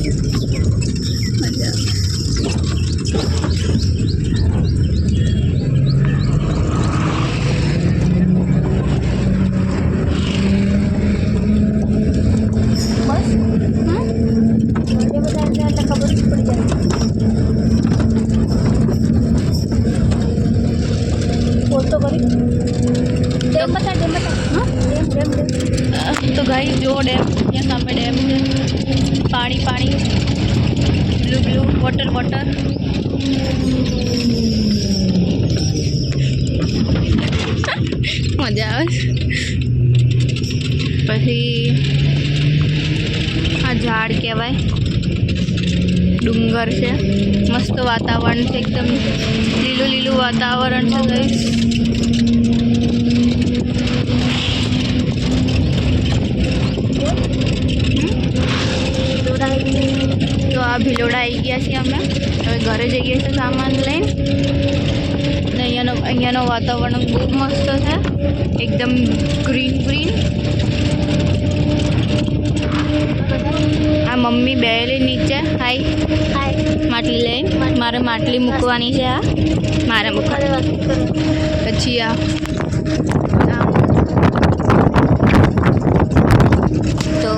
મજા तो गाइस जो डैम यहाँ सामने डैम है पानी पानी ब्लू ब्लू वॉटर वॉटर मजा આવે પછી આ ઝાડ કહેવાય ડુંગર છે મસ્ત વાતાવરણ છે એકદમ લીલું લીલું વાતાવરણ છે ગાઈસ तो आ ભિલોડા આવી ગયા છીએ અમે હવે ઘરે જઈએ છીએ સામાન લઈને ને અહીંયાનો વાતાવરણ બહુ મસ્ત છે એકદમ ગ્રીન ગ્રીન આ મમ્મી બેલી નીચે હાય માટલી લઈને મારે માટલી મૂકવાની છે આ મારે મૂકવાની પછી આ તો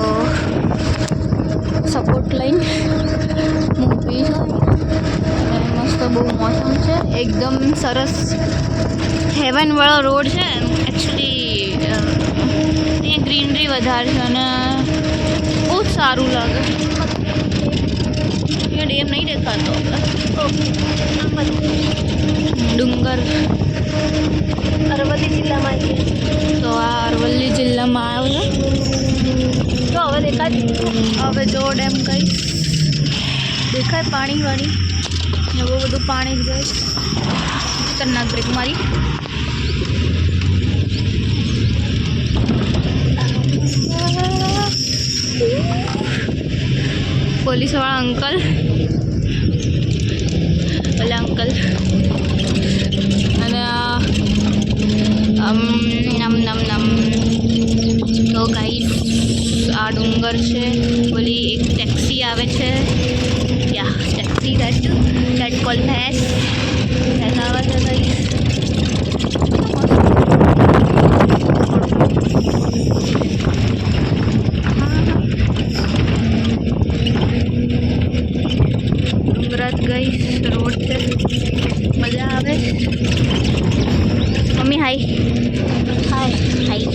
સપોર્ટ લઈને મૂકવી છે મસ્ત બહુ મોસમ છે એકદમ સરસ હેવનવાળો રોડ છે એકચ્યુઅલી અહીંયા ગ્રીનરી વધારે છે અને બહુ જ સારું લાગે અહીંયા ડેમ નહીં દેખાતો ડુંગર અરવલ્લી જિલ્લામાં તો આ અરવલ્લી જિલ્લામાં આવ્યો છે તો હવે દેખાય હવે જો ડેમ કઈ દેખાય પાણી વાળી બહુ બધું પાણી જ ગઈ ખતરનાક બ્રેક મારી પોલીસવાળા અંકલ ઓલા અંકલ અને નમ નમ નમ તો ગાઈસ આ ડુંગર છે ઓલી એક ટેક્સી આવે છે યા ટેક્સી that કોલ ભેંસ આવે છે ગાઈસ ડુંગરાત ગાઈસ રોડ છે મજા આવે મમ્મી હાય હાય હાય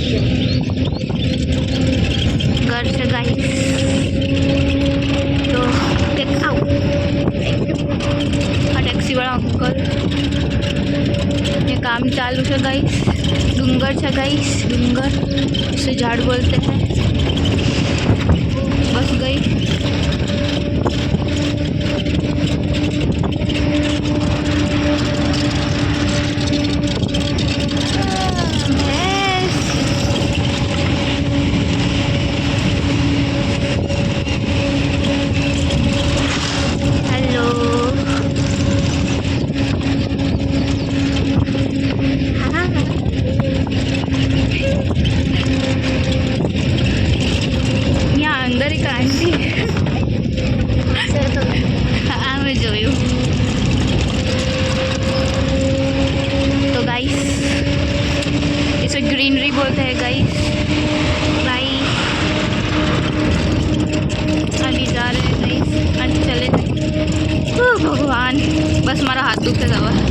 घर से गाइस तो आओ टैक्सी वाला अंकल ये काम चालू है गाइस डूंगर है गाइस डूंगर इसे झाड़ बोलते हैं बस गई ग्रीनरी बोलते हैं गाइस भाई अली जा रहे हैं गाइस चले भगवान बस हमारा हाथ दुखते दवा